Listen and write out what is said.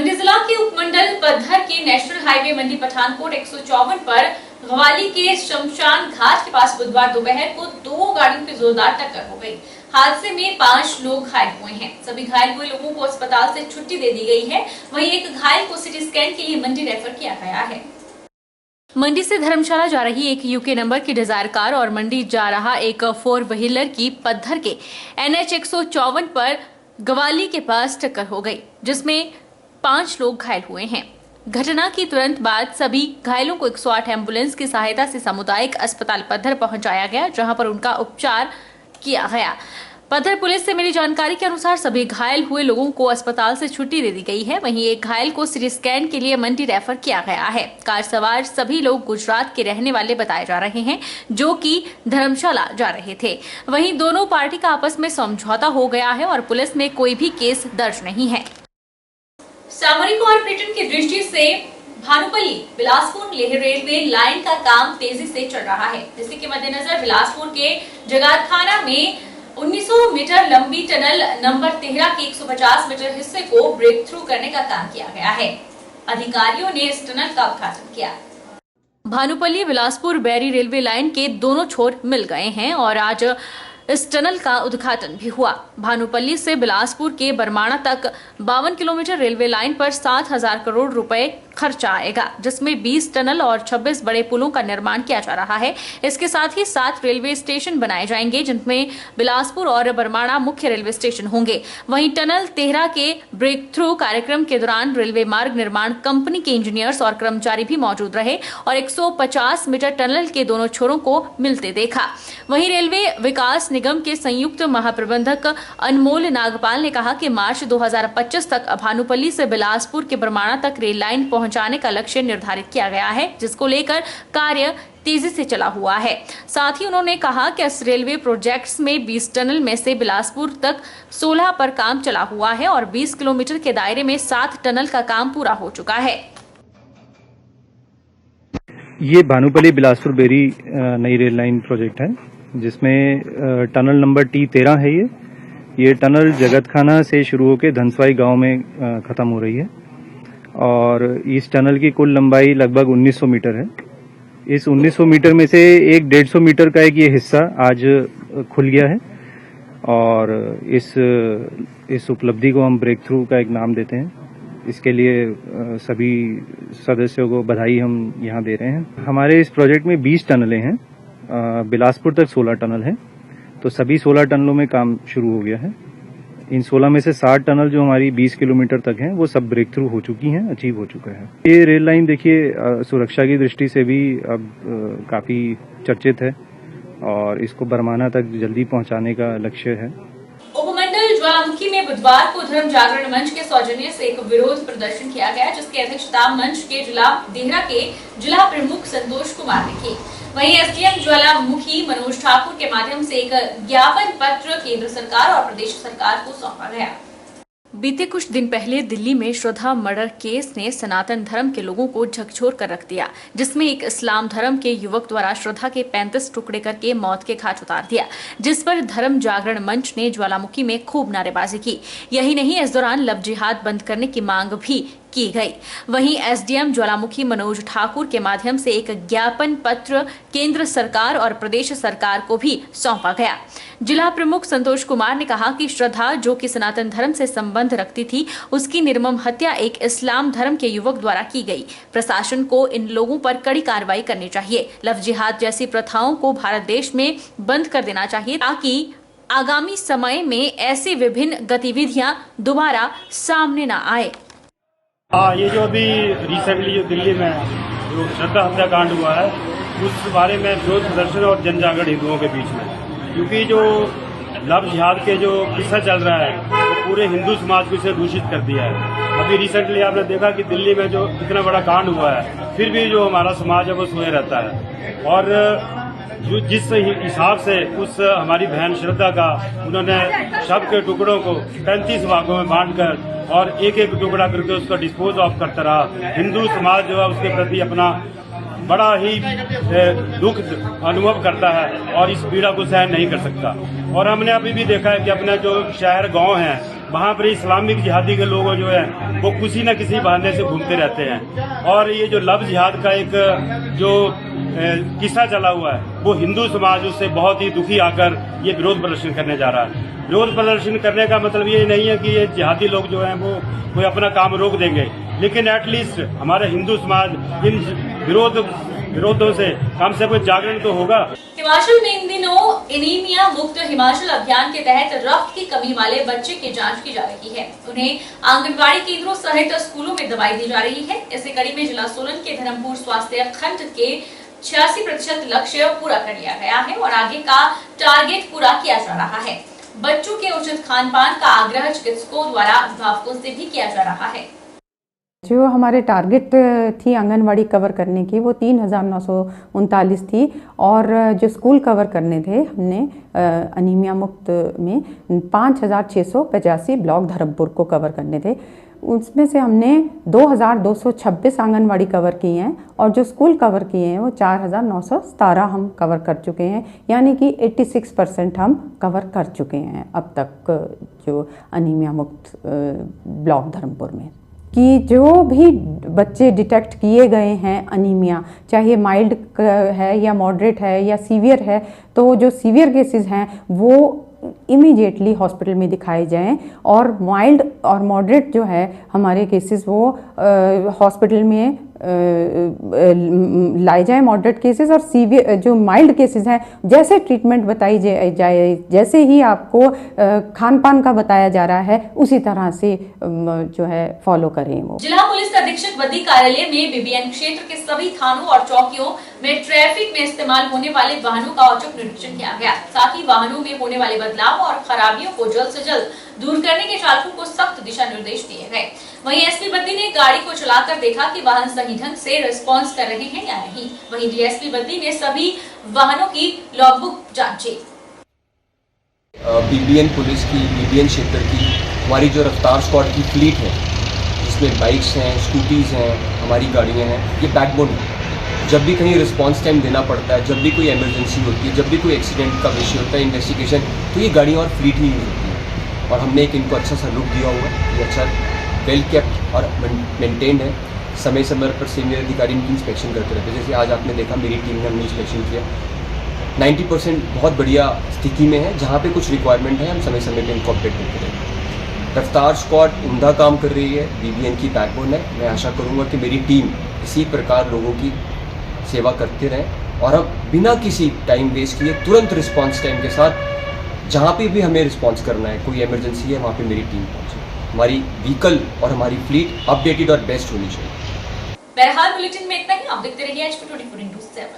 मंडी जिला के उपमंडल पद्धर के नेशनल हाईवे मंडी पठानकोट 154 पर गवाली के शमशान घाट के पास बुधवार दोपहर को दो गाड़ियों की जोरदार टक्कर हो गई। हादसे में 5 लोग घायल हुए हैं। सभी घायल हुए लोगों को अस्पताल से छुट्टी दे दी गई है। वहीं एक घायल को सिटी स्कैन के लिए मंडी रेफर किया गया है। मंडी से धर्मशाला जा रही एक यूके नंबर की डिजायर कार और मंडी जा रहा एक 4 व्हीलर की पद्धर के NH 154 पर गवाली के पास टक्कर हो गई, जिसमें 5 लोग घायल हुए हैं। घटना की तुरंत बाद सभी घायलों को 108 एम्बुलेंस की सहायता से सामुदायिक अस्पताल पद्धर पहुंचाया गया, जहां पर उनका उपचार किया गया। पद्धर पुलिस से मिली जानकारी के अनुसार सभी घायल हुए लोगों को अस्पताल से छुट्टी दे दी गई है। वहीं एक घायल को सिटी स्कैन के लिए मंडी रेफर किया गया है। कार सवार सभी लोग गुजरात के रहने वाले बताए जा रहे हैं, जो कि धर्मशाला जा रहे थे। वहीं दोनों पार्टी का आपस में समझौता हो गया है और पुलिस में कोई भी केस दर्ज नहीं है। सामरिक और पर्यटन की दृष्टि से भानुपल्ली बिलासपुर लेह रेलवे लाइन का काम तेजी से चल रहा है। इसी के मद्देनजर बिलासपुर के जगातखाना में 1900 मीटर लंबी टनल नंबर 13 के 150 मीटर हिस्से को ब्रेक थ्रू करने का काम किया गया है। अधिकारियों ने इस टनल का उद्घाटन किया। भानुपल्ली बिलासपुर बैरी रेलवे लाइन के दोनों छोर मिल गए हैं और आज इस टनल का उद्घाटन भी हुआ। भानुपल्ली से बिलासपुर के बरमाणा तक 52 किलोमीटर रेलवे लाइन पर 7,000 करोड़ रुपए खर्चा आएगा, जिसमें 20 टनल और 26 बड़े पुलों का निर्माण किया जा रहा है। इसके साथ ही 7 रेलवे स्टेशन बनाए जाएंगे, जिनमें बिलासपुर और बरमाणा मुख्य रेलवे स्टेशन होंगे। वहीं टनल 13 के ब्रेक थ्रू कार्यक्रम के दौरान रेलवे मार्ग निर्माण कंपनी के इंजीनियर्स और कर्मचारी भी मौजूद रहे और 150 मीटर टनल के दोनों छोरों को मिलते देखा। वहीं रेलवे विकास निगम के संयुक्त महाप्रबंधक अनमोल नागपाल ने कहा कि मार्च 2025 तक भानुपल्ली से बिलासपुर के बरमाणा तक रेल लाइन पहुंचाने का लक्ष्य निर्धारित किया गया है, जिसको लेकर कार्य तेजी से चला हुआ है। साथ ही उन्होंने कहा कि इस रेलवे प्रोजेक्ट्स में 20 टनल में से बिलासपुर तक 16 पर काम चला हुआ है और 20 किलोमीटर के दायरे में 7 टनल का काम पूरा हो चुका है। ये भानुपल्ली बिलासपुर बेरी नई रेल लाइन प्रोजेक्ट है, जिसमें टनल नंबर T13 है। ये टनल जगतखाना से शुरू होकर धनसवाई गांव में खत्म हो रही है और इस टनल की कुल लंबाई लगभग 1900 मीटर है। इस 1900 मीटर में से 150 मीटर का एक ये हिस्सा आज खुल गया है और इस उपलब्धि को हम ब्रेक थ्रू का एक नाम देते हैं। इसके लिए सभी सदस्यों को बधाई हम यहाँ दे रहे हैं। हमारे इस प्रोजेक्ट में 20 टनलें हैं, बिलासपुर तक 16 टनल है, तो सभी 16 टनलों में काम शुरू हो गया है। इन 16 में से 60 टनल जो हमारी 20 किलोमीटर तक हैं, वो सब ब्रेक थ्रू हो चुकी हैं, अचीव हो चुका है। ये रेल लाइन देखिए सुरक्षा की दृष्टि से भी अब काफी चर्चित है और इसको बरमाना तक जल्दी पहुंचाने का लक्ष्य है। उपमंडल ज्वालामुखी में बुधवार को धर्म जागरण मंच के सौजन्य से एक विरोध प्रदर्शन किया गया, जिसकी अध्यक्षता मंच के जिला देहरा के जिला प्रमुख संतोष कुमार ने की। वहीं SDM ज्वालामुखी मनोज ठाकुर के माध्यम से एक ज्ञापन पत्र केंद्र सरकार और प्रदेश सरकार को सौंपा गया। बीते कुछ दिन पहले दिल्ली में श्रद्धा मर्डर केस ने सनातन धर्म के लोगों को झकझोर कर रख दिया, जिसमें एक इस्लाम धर्म के युवक द्वारा श्रद्धा के 35 टुकड़े करके मौत के घाट उतार दिया, जिस पर धर्म जागरण मंच ने ज्वालामुखी में खूब नारेबाजी की। यही नहीं, इस दौरान लव जिहाद बंद करने की मांग भी की गई। वहीं SDM ज्वालामुखी मनोज ठाकुर के माध्यम से एक ज्ञापन पत्र केंद्र सरकार और प्रदेश सरकार को भी सौंपा गया। जिला प्रमुख संतोष कुमार ने कहा कि श्रद्धा, जो कि सनातन धर्म से संबंध रखती थी, उसकी निर्मम हत्या एक इस्लाम धर्म के युवक द्वारा की गई। प्रशासन को इन लोगों पर कड़ी कार्रवाई करनी चाहिए। लव जिहाद जैसी प्रथाओं को भारत देश में बंद कर देना चाहिए, ताकि आगामी समय में ऐसी विभिन्न गतिविधियां दोबारा सामने न आए। ये जो अभी रिसेंटली जो दिल्ली में जो श्रद्धा हत्याकांड हुआ है, उस बारे में विरोध प्रदर्शन और जन जागरण हिंदुओं के बीच में, क्योंकि जो लव जिहाद के जो किस्सा चल रहा है, वो पूरे हिंदू समाज को इसे दूषित कर दिया है। अभी रिसेंटली आपने देखा कि दिल्ली में जो इतना बड़ा कांड हुआ है, फिर भी जो हमारा समाज है वो सोए रहता है। और जो जिस हिसाब से उस हमारी बहन श्रद्धा का उन्होंने शव के टुकड़ों को 35 भागों में बांटकर और एक एक टुकड़ा करके उसका डिस्पोज ऑफ करता रहा, हिंदू समाज जो है उसके प्रति अपना बड़ा ही दुख अनुभव करता है और इस पीड़ा को सहन नहीं कर सकता। और हमने अभी भी देखा है कि अपने जो शहर गांव हैं वहाँ पर इस्लामिक जिहादी के लोग जो है वो किसी न किसी बहाने से घूमते रहते हैं। और ये जो लव जिहाद का एक जो किस्सा चला हुआ है वो हिंदू समाज उससे बहुत ही दुखी आकर ये विरोध प्रदर्शन करने जा रहा है। विरोध प्रदर्शन करने का मतलब ये नहीं है कि ये जिहादी लोग जो हैं वो कोई अपना काम रोक देंगे, लेकिन एटलीस्ट हमारे हिंदू समाज इन विरोधों से कम जागरण तो होगा। हिमाचल में इन दिनों एनीमिया मुक्त हिमाचल अभियान के तहत रक्त की कमी वाले बच्चे की जांच की जा रही है। उन्हें आंगनबाड़ी केंद्रों सहित स्कूलों में दवाई दी जा रही है। इसी कड़ी में जिला सोलन के धर्मपुर स्वास्थ्य खंड के 86% लक्ष्य पूरा कर लिया गया है और आगे का टारगेट पूरा किया जा रहा है। बच्चों के उचित खान पान का आग्रह चिकित्सकों द्वारा अभिभावकों से भी किया जा रहा है। जो हमारे टारगेट थी आंगनवाड़ी कवर करने की वो 3939 थी और जो स्कूल कवर करने थे हमने अनीमिया मुक्त में 5685 ब्लॉक धर्मपुर को कवर करने थे। उसमें से हमने 2226 आंगनवाड़ी कवर किए हैं और जो स्कूल कवर किए हैं वो 4917 हम कवर कर चुके हैं, यानी कि 86% हम कवर कर चुके हैं अब तक जो अनीमिया मुक्त ब्लॉक धर्मपुर में। कि जो भी बच्चे डिटेक्ट किए गए हैं अनीमिया, चाहे माइल्ड है या मॉडरेट है या सीवियर है, तो जो सीवियर केसेस हैं वो इमीडिएटली हॉस्पिटल में दिखाए जाएं और माइल्ड और मॉडरेट जो है हमारे केसेस वो हॉस्पिटल में लाए जाए मॉडरेट केसेस, और सीवियर जो माइल्ड केसेस हैं जैसे ट्रीटमेंट बताई जाए जैसे ही आपको खान पान का बताया जा रहा है उसी तरह से जो है फॉलो करें। वो जिला पुलिस अधीक्षक बद्दी कार्यालय में बीबीएन क्षेत्र के सभी थानों और चौकियों में ट्रैफिक में इस्तेमाल होने वाले वाहनों का औचक निरीक्षण किया गया। साथ ही वाहनों में होने वाले बदलाव और खराबियों को जल्द से जल्द दूर करने के चालकों को सख्त दिशा निर्देश दिए गए। वहीं एसपी बद्दी ने गाड़ी को चलाकर देखा कि वाहन सही ढंग से रिस्पॉन्स कर रहे हैं या नहीं। वहीं डीएसपी बद्दी ने सभी वाहनों की लॉगबुक जांची। बीबीएन पुलिस की बीबीएन क्षेत्र की हमारी जो रफ्तार स्क्वाड की फ्लीट है जिसमें बाइक्स हैं, स्कूटीज़ हैं, हमारी गाड़ियाँ हैं, ये बैकबोन है। जब भी कहीं रिस्पांस टाइम देना पड़ता है, जब भी कोई इमरजेंसी होती है, जब भी कोई एक्सीडेंट का विषय होता है, इन्वेस्टिगेशन, तो ये गाड़ियाँ और फ्लीट ही यूज़ होती है। और हमने एक इनको अच्छा सा लुक दिया हुआ है, ये अच्छा वेल केप्ट और मेंटेन्ड है। समय समय पर सीनियर अधिकारी इनकी इंस्पेक्शन करते रहते हैं। जैसे आज आपने देखा मेरी टीम ने हमने इंस्पेक्शन किया, 90% बहुत बढ़िया स्थिति में है। जहाँ पे कुछ रिक्वायरमेंट है हम समय समय पर इनको अपडेट करते रहेंगे। रफ्तार स्क्वाड उम्दा काम कर रही है, बीबीएन की बैकबोन है। मैं आशा करूँगा कि मेरी टीम इसी प्रकार लोगों की सेवा करते रहें और हम बिना किसी टाइम वेस्ट किए तुरंत रिस्पांस टाइम के साथ जहाँ पे भी हमें रिस्पांस करना है, कोई इमरजेंसी है, वहाँ पे मेरी टीम पहुँचे। हमारी व्हीकल और हमारी फ्लीट अपडेटेड और बेस्ट होनी चाहिए। बहरहाल बुलेटिन में इतना ही। आप देखते रहिए HP24 News 7।